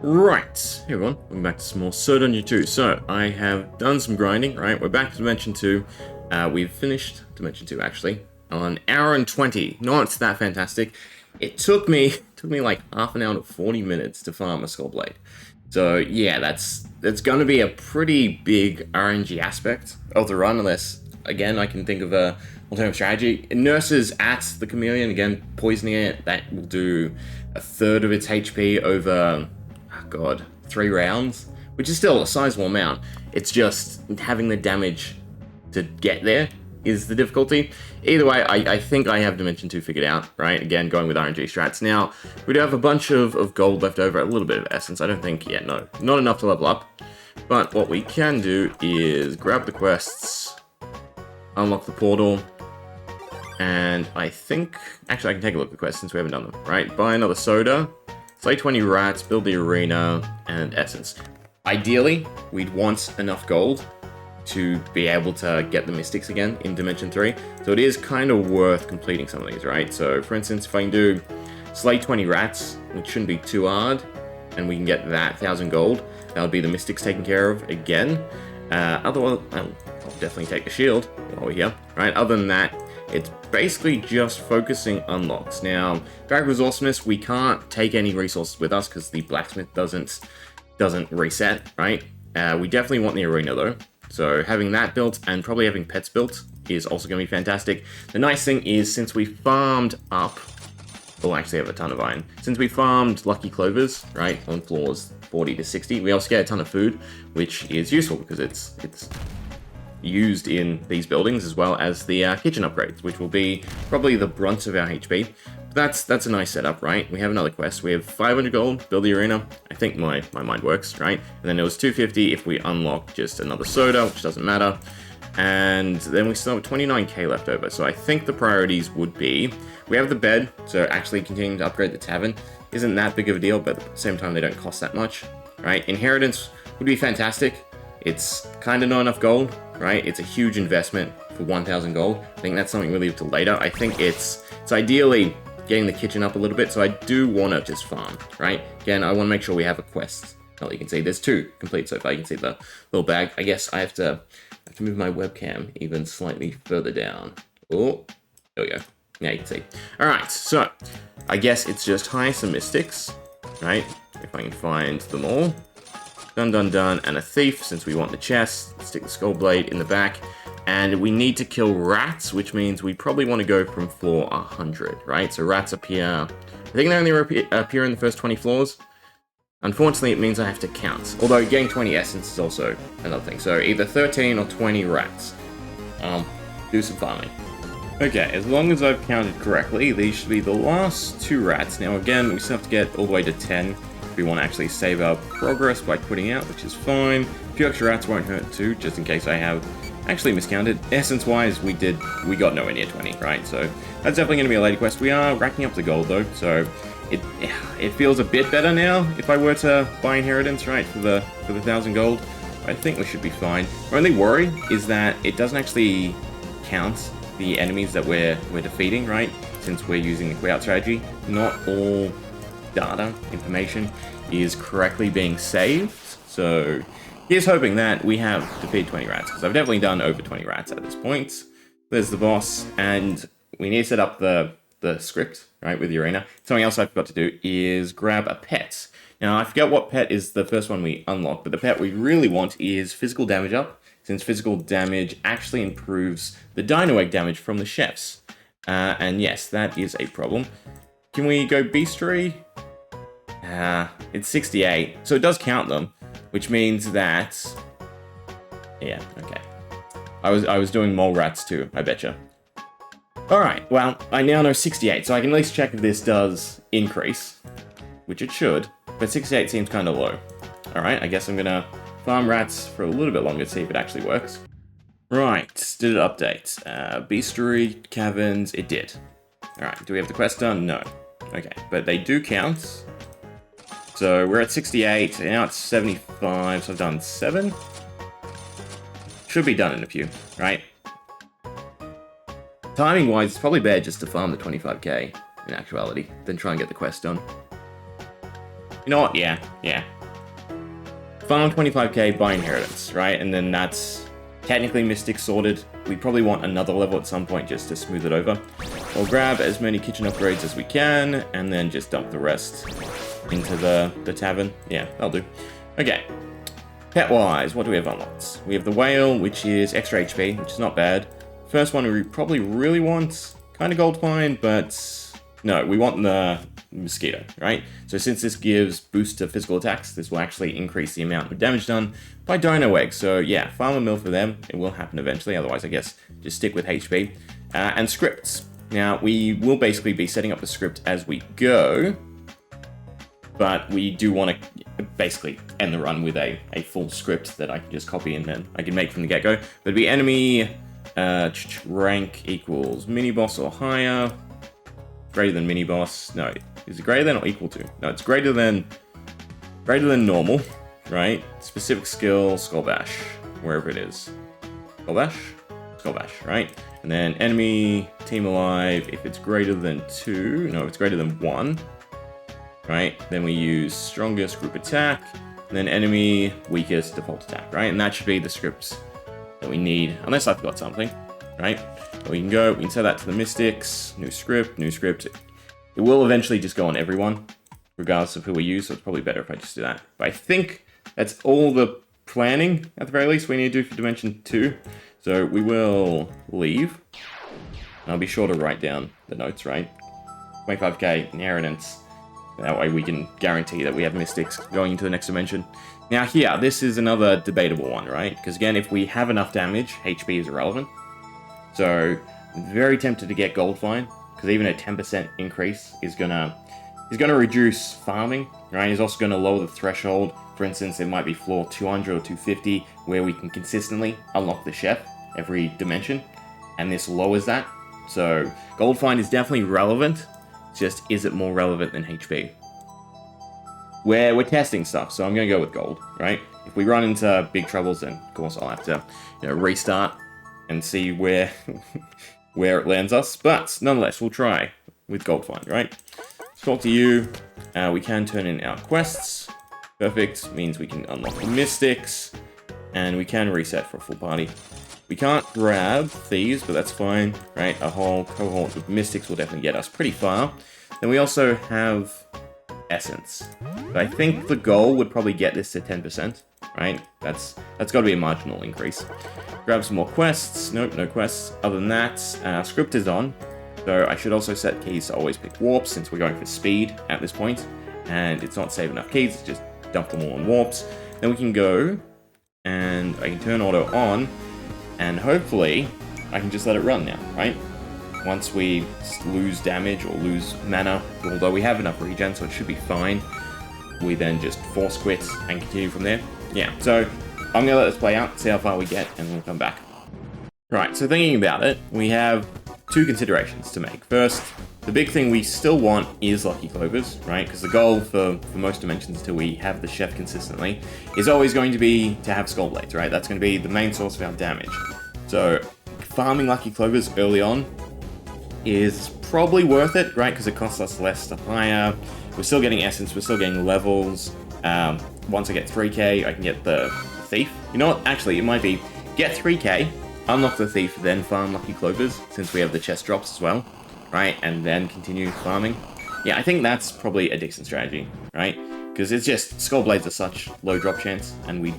Right, hey everyone, welcome back to some more Speedrun 2. So, I have done some grinding, right? We're back to Dimension 2. We've finished Dimension 2, actually, on an hour and 20. Not that fantastic. It took me like half an hour to 40 minutes to farm a Skull Blade. So, yeah, that's going to be a pretty big RNG aspect of the run, unless, again, I can think of a alternative strategy. It nurses at the Chameleon, again, poisoning it. That will do a third of its HP over... God, 3 rounds, which is still a sizable amount. It's just having the damage to get there is the difficulty. Either way, I think I have Dimension 2 figured out, right? Again, going with RNG strats. Now, we do have a bunch of gold left over, a little bit of essence. I don't think, yeah, no, not enough to level up. But what we can do is grab the quests, unlock the portal, and I think, actually I can take a look at the quests since we haven't done them, right? Buy another soda, slay 20 rats, build the arena, and essence. Ideally, we'd want enough gold to be able to get the mystics again in Dimension 3. So it is kind of worth completing some of these, right? So for instance, if I can do slay 20 rats, which shouldn't be too hard, and we can get that 1,000 gold, that'll be the mystics taken care of again. Otherwise, I'll definitely take the shield while we're here, right? Other than that, it's basically just focusing unlocks. Now, Bag Resourcefulness, we can't take any resources with us because the blacksmith doesn't reset, right? We definitely want the arena though. So having that built and probably having pets built is also going to be fantastic. The nice thing is, since we farmed up, we'll actually have a ton of iron. Since we farmed Lucky Clovers, right, on floors 40 to 60, we also get a ton of food, which is useful because it's used in these buildings, as well as the kitchen upgrades, which will be probably the brunt of our HP. But that's a nice setup, right? We have another quest. We have 500 gold, build the arena. I think my mind works, right? And then it was 250 if we unlock just another soda, which doesn't matter. And then we still have 29k left over. So I think the priorities would be, we have the bed, so actually continuing to upgrade the tavern isn't that big of a deal, but at the same time they don't cost that much, right? Inheritance would be fantastic. It's kind of not enough gold, right? It's a huge investment for 1,000 gold. I think that's something we'll leave to later. I think it's ideally getting the kitchen up a little bit, so I do want to just farm, right? Again, I want to make sure we have a quest. Well, you can see there's 2 complete so far. You can see the little bag. I guess I have to move my webcam even slightly further down. Oh, there we go. Yeah, you can see. All right, so I guess it's just hire some mystics, right? If I can find them all. Done, done, done, and a thief, since we want the chest. Let's stick the skull blade in the back. And we need to kill rats, which means we probably want to go from floor 100, right? So rats appear, I think they only appear in the first 20 floors. Unfortunately, it means I have to count. Although getting 20 essence is also another thing. So either 13 or 20 rats. Do some farming. Okay, as long as I've counted correctly, these should be the last 2 rats. Now again, we still have to get all the way to 10. We want to actually save our progress by quitting out, which is fine. A few extra rats won't hurt too, just in case I have actually miscounted. Essence-wise, we got nowhere near 20, right? So that's definitely going to be a later quest. We are racking up the gold though, so it feels a bit better now if I were to buy inheritance, right, for the 1,000 gold. I think we should be fine. My only worry is that it doesn't actually count the enemies that we're defeating, right? Since we're using the quit out strategy, not all data information is correctly being saved. So here's hoping that we have defeated 20 rats, because I've definitely done over 20 rats at this point. There's the boss, and we need to set up the script, right, with the arena. Something else I forgot to do is grab a pet. Now, I forget what pet is the first one we unlock, but the pet we really want is physical damage up, since physical damage actually improves the dino egg damage from the chefs. And yes, that is a problem. Can we go beastery? It's 68, so it does count them, which means that, yeah, okay. I was doing mole rats too, I betcha. Alright, well, I now know 68, so I can at least check if this does increase, which it should, but 68 seems kind of low. Alright, I guess I'm gonna farm rats for a little bit longer to see if it actually works. Right, did it update? Beastery, caverns, it did. Alright, do we have the quest done? No. Okay, but they do count. So we're at 68, and now it's 75, so I've done 7. Should be done in a few, right? Timing-wise, it's probably better just to farm the 25k, in actuality, than try and get the quest done. You know what? Yeah. farm 25k by inheritance, right? And then that's technically Mystic sorted. We probably want another level at some point just to smooth it over. We'll grab as many kitchen upgrades as we can, and then just dump the rest into the tavern. Yeah, that'll do. Okay. Pet-wise, what do we have unlocked? We have the whale, which is extra HP, which is not bad. First one we probably really want, kind of gold fine, but no, we want the mosquito, right? So since this gives boost to physical attacks, this will actually increase the amount of damage done by dino eggs. So yeah, farm a mill for them. It will happen eventually, otherwise I guess just stick with HP. And scripts. Now, we will basically be setting up the script as we go, but we do want to basically end the run with a full script that I can just copy and then I can make from the get-go. But it'd be enemy rank equals mini-boss or higher. Greater than mini-boss. No, is it greater than or equal to? No, it's greater than normal, right? Specific skill, Skull Bash, wherever it is. Skull Bash? Skull Bash, right? And then enemy team alive, if it's greater than 2, no, if it's greater than 1, right? Then we use strongest group attack, and then enemy weakest default attack, right? And that should be the scripts that we need, unless I forgot something, right? But we can set that to the Mystics, new script. It will eventually just go on everyone, regardless of who we use, so it's probably better if I just do that. But I think that's all the planning, at the very least, we need to do for Dimension 2. So we will leave. I'll be sure to write down the notes, right? 25k inheritance. That way we can guarantee that we have Mystics going into the next dimension. Now here, this is another debatable one, right? Because again, if we have enough damage, HP is irrelevant. So, I'm very tempted to get Gold Fine, because even a 10% increase is gonna reduce farming, right? It's also gonna lower the threshold. For instance, it might be floor 200 or 250, where we can consistently unlock the chef every dimension, and this lowers that. So, Gold Fine is definitely relevant. It's just, is it more relevant than HP? We're testing stuff, so I'm gonna go with gold, right? If we run into big troubles, then of course I'll have to, restart and see where where it lands us. But nonetheless, we'll try with Gold Fine, right? Let's talk to you. We can turn in our quests. Perfect, means we can unlock the Mystics, and we can reset for a full party. We can't grab thieves, but that's fine, right? A whole cohort with Mystics will definitely get us pretty far. Then we also have Essence. But I think the goal would probably get this to 10%, right? That's got to be a marginal increase. Grab some more quests. Nope, no quests. Other than that, script is on. So I should also set keys to always pick warps, since we're going for speed at this point. And it's not save enough keys, it's just dump them all on warps. Then we can go, and I can turn auto on, and hopefully I can just let it run now, right? Once we lose damage or lose mana, although we have enough regen, so it should be fine, we then just force quit and continue from there. Yeah, so I'm going to let this play out, see how far we get, and we'll come back. Right, so thinking about it, we have two considerations to make. First, the big thing we still want is Lucky Clovers, right? Because the goal for most dimensions until we have the chef consistently is always going to be to have Skull Blades, right? That's going to be the main source of our damage. So farming Lucky Clovers early on is probably worth it, right? Because it costs us less to hire. We're still getting essence, we're still getting levels. Once I get 3k, I can get the thief. You know what? Actually, it might be get 3k, unlock the thief, then farm Lucky Clovers, since we have the chest drops as well, right? And then continue farming. Yeah, I think that's probably a decent strategy, right? Because it's just, Skull Blades are such low drop chance, and we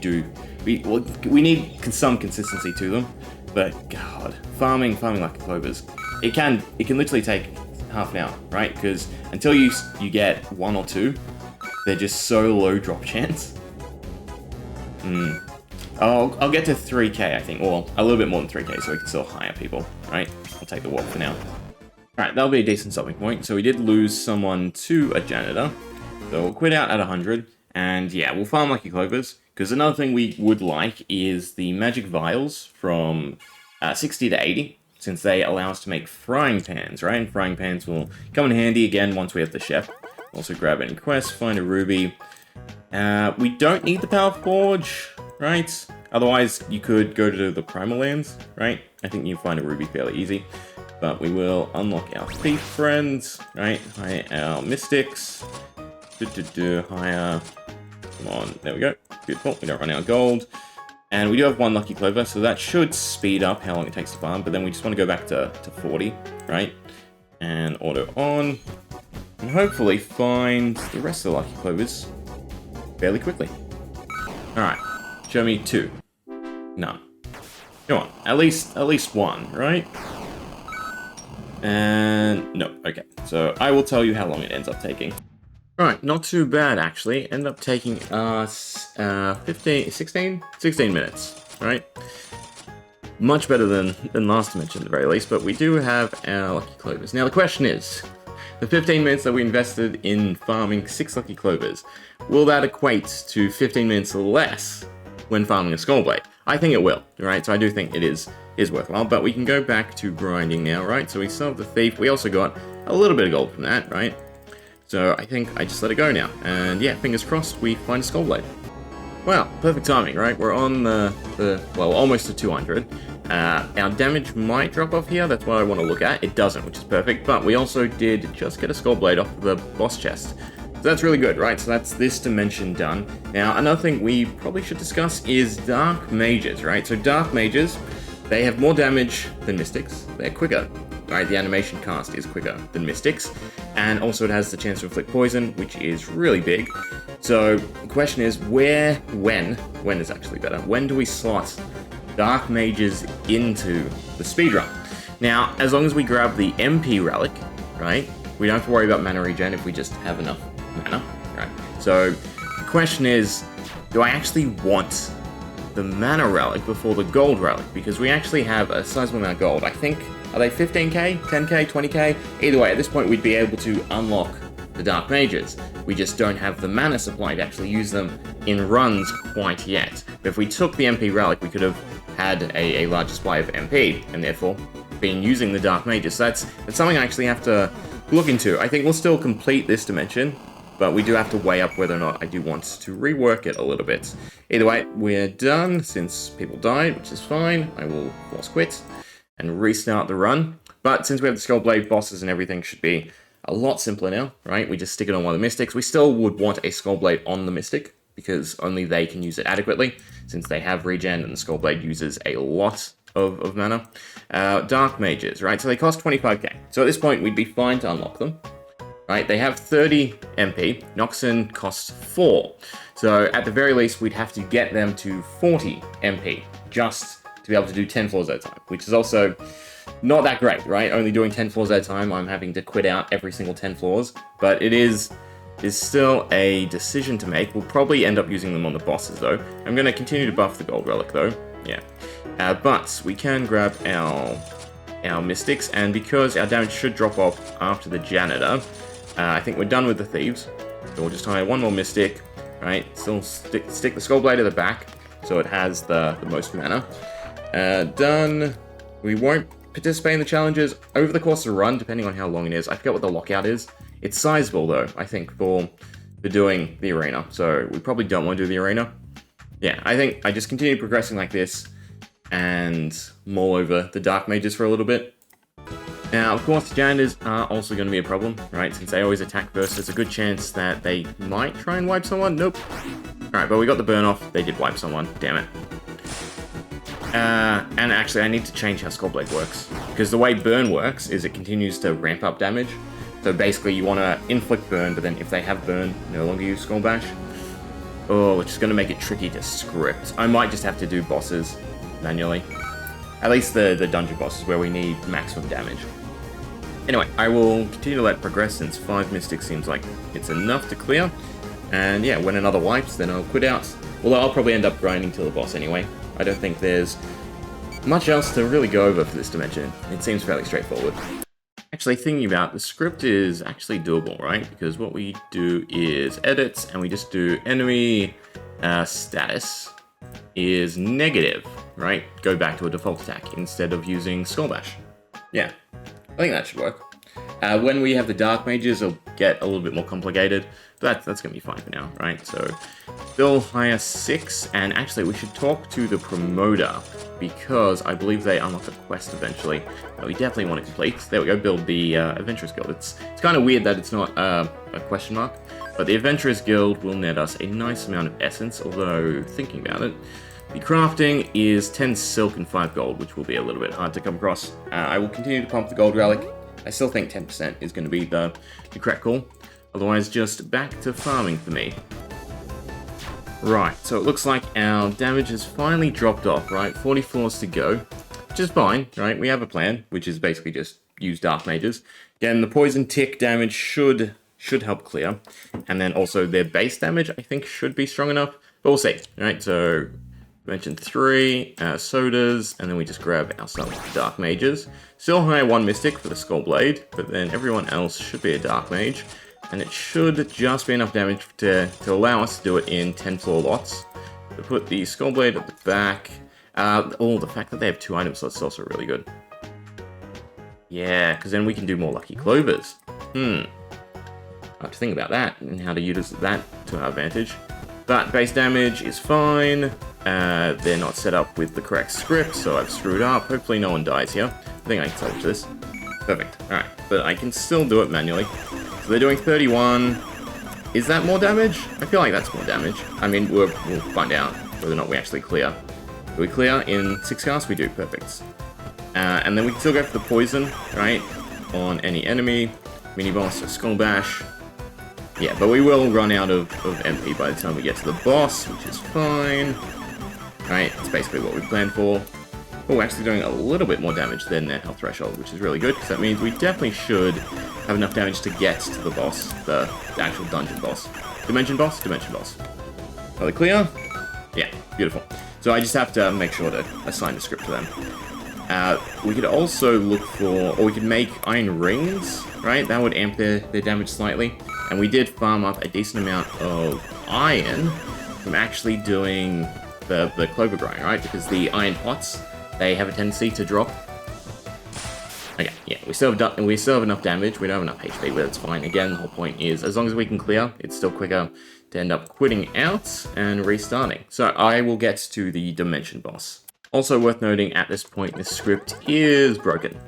need some consistency to them. But God, farming Lucky Clovers, it can literally take half an hour, right? Because until you get 1 or 2, they're just so low drop chance. I'll get to 3k, I think, or a little bit more than 3k, so we can still hire people, right? I'll take the warp for now. Alright, that'll be a decent stopping point. So we did lose someone to a janitor, so we'll quit out at 100, and yeah, we'll farm Lucky Clovers, because another thing we would like is the magic vials from 60 to 80, since they allow us to make frying pans, right? And frying pans will come in handy again once we have the chef. Also grab any quest, find a ruby. We don't need the power forge, right? Otherwise, you could go to the primal lands, right? I think you find a ruby fairly easy. But we will unlock our thief friends, right? Hire our mystics. Hire Come on, there we go. Beautiful, we don't run out of gold. And we do have one lucky clover, so that should speed up how long it takes to farm, but then we just want to go back to 40, right? And auto on. And hopefully find the rest of the lucky clovers fairly quickly. Alright, show me 2. None. Come on, at least 1, right? And no, okay. So I will tell you how long it ends up taking. Alright, not too bad actually. Ended up taking us 16 minutes, right? Much better than last dimension at the very least, but we do have our lucky clovers. Now the question is, the 15 minutes that we invested in farming 6 lucky clovers, will that equate to 15 minutes less when farming a Skullblade? I think it will, right? So I do think it is worthwhile, but we can go back to grinding now, right? So we still have the Thief. We also got a little bit of gold from that, right? So I think I just let it go now. And yeah, fingers crossed we find a Skullblade. Well, perfect timing, right? We're on well, almost to 200. Our damage might drop off here, that's what I want to look at. It doesn't, which is perfect, but we also did just get a Skullblade off the boss chest. So that's really good, right? So that's this dimension done. Now, another thing we probably should discuss is Dark Mages, right? So Dark Mages, they have more damage than Mystics. They're quicker, right? The animation cast is quicker than Mystics. And also it has the chance to inflict poison, which is really big. So the question is, when is actually better? When do we slot Dark Mages into the speedrun? Now, as long as we grab the MP relic, right? We don't have to worry about mana regen if we just have enough mana, right? So the question is, do I actually want the mana relic before the gold relic? Because we actually have a sizable amount of gold. I think, are they 15k, 10k, 20k? Either way, at this point we'd be able to unlock the Dark Mages. We just don't have the mana supply to actually use them in runs quite yet. But if we took the MP relic, we could have had a larger supply of MP, and therefore been using the Dark Mages. So that's something I actually have to look into. I think we'll still complete this dimension, but we do have to weigh up whether or not I do want to rework it a little bit. Either way, we're done since people died, which is fine. I will force quit and restart the run. But since we have the Skullblade, bosses and everything should be a lot simpler now, right? We just stick it on one of the Mystics. We still would want a Skullblade on the Mystic, because only they can use it adequately, since they have regen and the Skullblade uses a lot of mana. Dark Mages, right? So they cost 25k. So at this point, we'd be fine to unlock them. Right, they have 30 MP, Noxon costs 4. So at the very least, we'd have to get them to 40 MP just to be able to do 10 floors at a time, which is also not that great, right? Only doing 10 floors at a time, I'm having to quit out every single 10 floors, but it is still a decision to make. We'll probably end up using them on the bosses though. I'm going to continue to buff the gold relic though, yeah. But we can grab our Mystics, and because our damage should drop off after the Janitor, I think we're done with the Thieves, so we'll just hire one more Mystic, right? Still stick the Skullblade at the back, so it has the most mana. Done. We won't participate in the challenges over the course of the run, depending on how long it is. I forget what the lockout is. It's sizable, though, I think, for doing the arena, so we probably don't want to do the arena. Yeah, I think I just continue progressing like this, and mull over the Dark Mages for a little bit. Now, of course, Janitors are also going to be a problem, right? Since they always attack first, there's a good chance that they might try and wipe someone. Nope. Alright, but we got the burn off. They did wipe someone. Damn it. And actually, I need to change how Skullblade works. Because the way burn works is it continues to ramp up damage. So basically, you want to inflict burn, but then if they have burn, no longer use Skull Bash. Oh, which is going to make it tricky to script. I might just have to do bosses manually. At least the dungeon bosses where we need maximum damage. Anyway, I will continue to let it progress since 5 Mystics seems like it's enough to clear. And yeah, when another wipes, then I'll quit out. Although I'll probably end up grinding till the boss anyway. I don't think there's much else to really go over for this dimension. It seems fairly straightforward. Actually, thinking about the script is actually doable, right? Because what we do is edit, and we just do enemy status is negative, right? Go back to a default attack instead of using Skull Bash. Yeah. I think that should work. When we have the Dark Mages, it'll get a little bit more complicated, That's going to be fine for now, right? So they'll hire 6, and actually we should talk to the promoter, because I believe they unlock a quest eventually that we definitely want to complete. There we go, build the Adventurers Guild. It's kind of weird that it's not a question mark, but the Adventurers Guild will net us a nice amount of essence, although thinking about it, the crafting is 10 silk and 5 gold, which will be a little bit hard to come across. I will continue to pump the gold relic. I still think 10% is going to be the correct call. Otherwise, just back to farming for me. Right, so it looks like our damage has finally dropped off, right? 40 floors to go, which is fine, right? We have a plan, which is basically just use Dark Mages. Again, the poison tick damage should help clear. And then also their base damage, I think, should be strong enough. But we'll see, right? So mentioned 3 sodas, and then we just grab ourselves Dark Mages. Still hire 1 Mystic for the Skull Blade, but then everyone else should be a Dark Mage, and it should just be enough damage to allow us to do it in 10 floor lots. To put the Skull Blade at the back. The fact that they have 2 item slots is also really good. Yeah, because then we can do more Lucky Clovers. I have to think about that and how to use that to our advantage. But base damage is fine. They're not set up with the correct script, so I've screwed up. Hopefully no one dies here. I think I can salvage this. Perfect. Alright, but I can still do it manually. So they're doing 31. Is that more damage? I feel like that's more damage. I mean, we'll find out whether or not we actually clear. Do we clear in 6 casts? We do. Perfect. And then we can still go for the poison, right? On any enemy. Mini-boss, Skull Bash. Yeah, but we will run out of MP by the time we get to the boss, which is fine. Right, it's basically what we planned for. Oh, we're actually doing a little bit more damage than their health threshold, which is really good, because that means we definitely should have enough damage to get to the boss, the actual dungeon boss. Dimension boss? Dimension boss. Are they clear? Yeah, beautiful. So I just have to make sure to assign the script to them. We could also look for, or we could make iron rings, right? That would amp their damage slightly. And we did farm up a decent amount of iron from actually doing the clover grind, right? Because the iron pots, they have a tendency to drop. Okay, yeah, we still have enough damage. We don't have enough HP, but it's fine. Again, the whole point is, as long as we can clear, it's still quicker to end up quitting out and restarting. So I will get to the dimension boss. Also worth noting, at this point, this script is broken.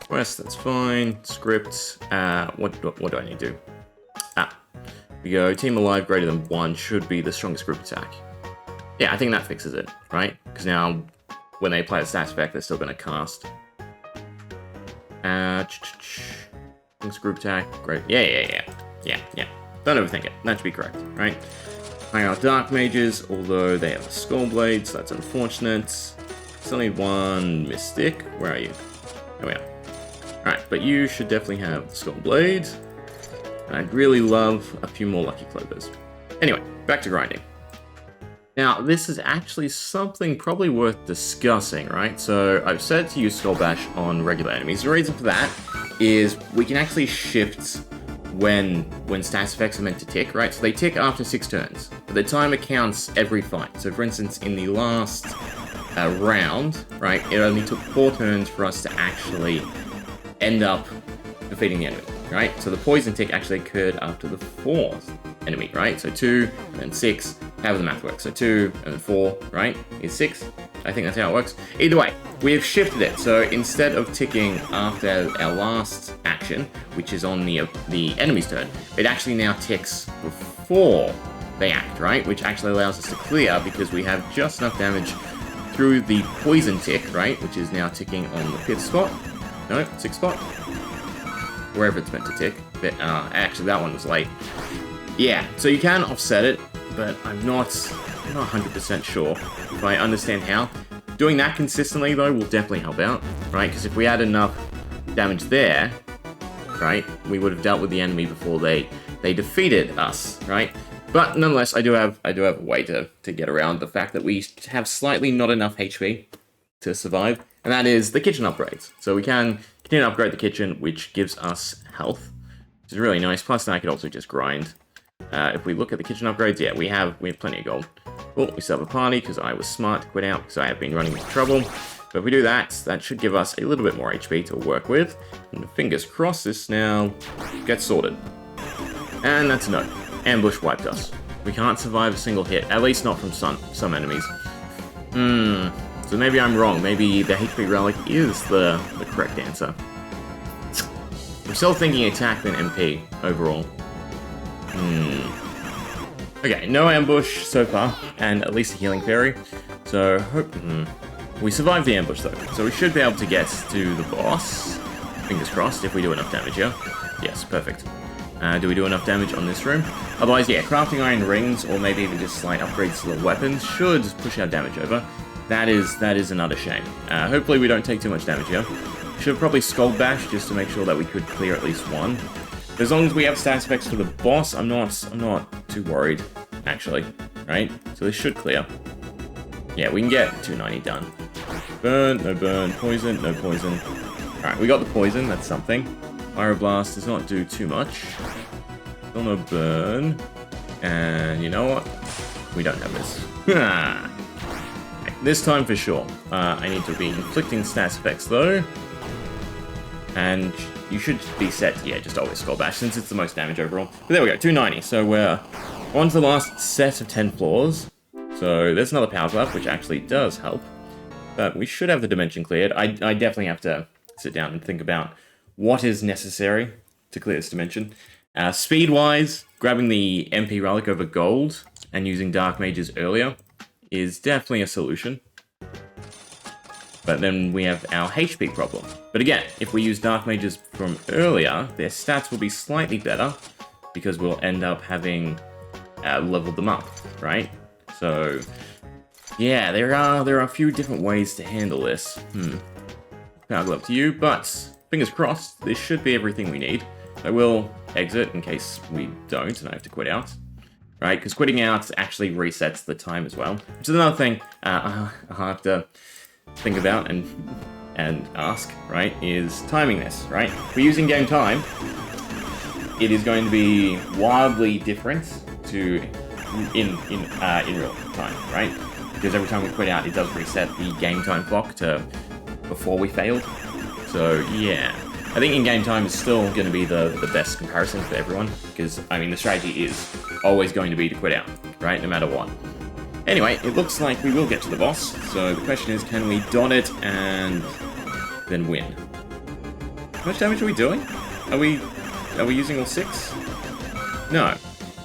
Quest, that's fine. Script, what do I need to do? We go, team alive greater than 1 should be the strongest group attack. Yeah, I think that fixes it, right? Because now, when they apply the stats effect, they're still going to cast. Strongest group attack, great. Yeah. Don't overthink it. That should be correct, right? Hire out Dark Mages, although they have a Skull Blade, so that's unfortunate. Still need 1 Mystic. Where are you? There we are. Alright, but you should definitely have the Skull Blade. And I'd really love a few more Lucky Clovers. Anyway, back to grinding. Now, this is actually something probably worth discussing, right? So, I've said to use Skull Bash on regular enemies. The reason for that is we can actually shift when stats effects are meant to tick, right? So they tick after 6 turns, but the timer counts every fight. So for instance, in the last round, right, it only took 4 turns for us to actually end up defeating the enemy, right? So the poison tick actually occurred after the 4th enemy, right? So 2, and then 6, however the math works. So 2, and then 4, right, is 6. I think that's how it works. Either way, we have shifted it. So instead of ticking after our last action, which is on the enemy's turn, it actually now ticks before they act, right? Which actually allows us to clear because we have just enough damage through the poison tick, right? Which is now ticking on the 5th spot. No, 6th spot. Wherever it's meant to tick. But actually, that one was late. Yeah, so you can offset it, but I'm not 100% sure if I understand how. Doing that consistently, though, will definitely help out, right? Because if we had enough damage there, right, we would have dealt with the enemy before they defeated us, right? But nonetheless, I do have a way to get around the fact that we have slightly not enough HP to survive, and that is the kitchen upgrades. So we can continue to upgrade the kitchen, which gives us health, which is really nice. Plus, then I could also just grind. If we look at the kitchen upgrades, yeah, we have plenty of gold. Well, we still have a party because I was smart to quit out because I have been running into trouble. But if we do that, that should give us a little bit more HP to work with. And fingers crossed this now gets sorted. And that's a no. Ambush wiped us. We can't survive a single hit, at least not from some enemies. So maybe I'm wrong. Maybe the HP Relic is the correct answer. I'm still thinking attack than MP overall. Okay, no ambush so far, and at least a healing fairy. So, we survived the ambush though, so we should be able to get to the boss. Fingers crossed, if we do enough damage here. Yes, perfect. Do we do enough damage on this room? Otherwise, yeah, crafting iron rings, or maybe even just slight upgrades to the weapons, should push our damage over. That is another shame. Hopefully we don't take too much damage here. Should have probably Skull Bash just to make sure that we could clear at least one. But as long as we have stats effects for the boss, I'm not too worried, actually. Right? So this should clear. Yeah, we can get 290 done. Burn, no burn, poison, no poison. Alright, we got the poison, that's something. Pyroblast does not do too much. Still no burn. And you know what? We don't have this. Okay, this time for sure. I need to be inflicting stats effects though. And you should be set to, yeah, just always Skull Bash since it's the most damage overall. But there we go, 290. So we're on to the last set of 10 floors. So there's another power glove, which actually does help. But we should have the dimension cleared. I definitely have to sit down and think about what is necessary to clear this dimension. Speed-wise, grabbing the MP Relic over gold and using Dark Mages earlier is definitely a solution. But then we have our HP problem. But again, if we use Dark Mages from earlier, their stats will be slightly better because we'll end up having leveled them up, right? So, yeah, there are a few different ways to handle this. Power glove to you, but fingers crossed, this should be everything we need. I will exit in case we don't and I have to quit out. Right, because quitting out actually resets the time as well. Which is another thing I'll have to think about and ask, right, is timing this, right? If we're using game time, it is going to be wildly different to in real time, right? Because every time we quit out, it does reset the game time clock to before we failed. So yeah, I think in-game time is still going to be the best comparison for everyone, because, I mean, the strategy is always going to be to quit out, right, no matter what. Anyway, it looks like we will get to the boss, so the question is, can we dot it and then win? How much damage are we doing? Are we using all 6? No.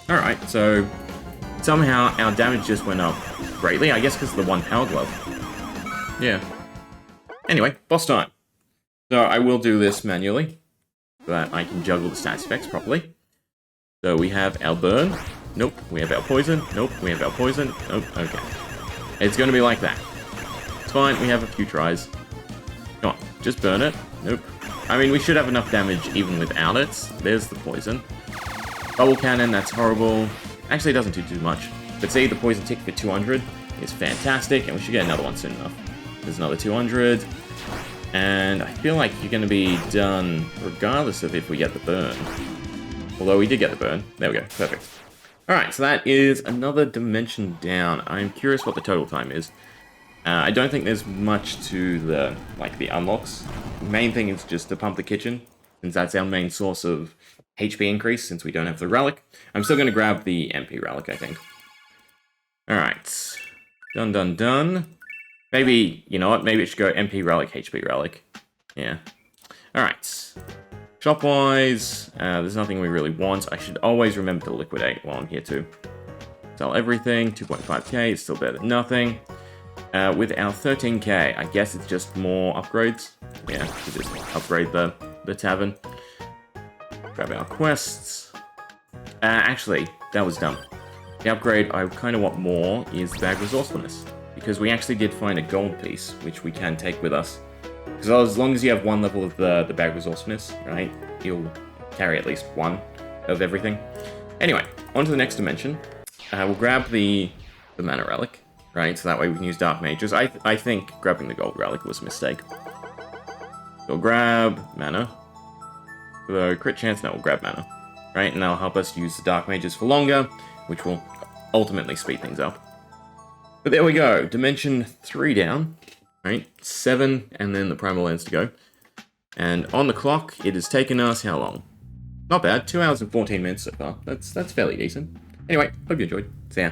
Alright, so somehow our damage just went up greatly, I guess because of the one power glove. Yeah. Anyway, boss time. So I will do this manually, but I can juggle the stats effects properly. So we have our burn. Nope. We have our poison. Nope. We have our poison. Nope. Okay. It's going to be like that. It's fine. We have a few tries. Come on. Just burn it. Nope. I mean, we should have enough damage even without it. There's the poison. Bubble cannon. That's horrible. Actually, it doesn't do too much. But see, the poison tick for 200 is fantastic, and we should get another one soon enough. There's another 200. And I feel like you're going to be done regardless of if we get the burn. Although we did get the burn. There we go. Perfect. Alright, so that is another dimension down. I'm curious what the total time is. I don't think there's much to the unlocks. The main thing is just to pump the kitchen, since that's our main source of HP increase, since we don't have the relic. I'm still going to grab the MP relic, I think. Alright. Done, done, done. Maybe, you know what, maybe it should go MP relic, HP relic. Yeah. Alright. Shop-wise, there's nothing we really want. I should always remember to liquidate while I'm here too. Sell everything, 2.5k, it's still better than nothing. With our 13k, I guess it's just more upgrades. Yeah, we just upgrade the tavern. Grab our quests. Actually, that was dumb. The upgrade I kind of want more is bag resourcefulness. Because we actually did find a gold piece, which we can take with us. Because as long as you have one level of the bag resourcefulness, right, you'll carry at least one of everything. Anyway, on to the next dimension. We'll grab the mana relic, right, so that way we can use Dark Mages. I think grabbing the gold relic was a mistake. We'll grab mana. The crit chance, no, we'll grab mana, right, and that'll help us use the Dark Mages for longer, which will ultimately speed things up. But there we go, dimension 3 down, right, 7, and then the primal lands to go. And on the clock, it has taken us how long? Not bad. 2 hours and 14 minutes so far. That's fairly decent. Anyway, hope you enjoyed. See ya.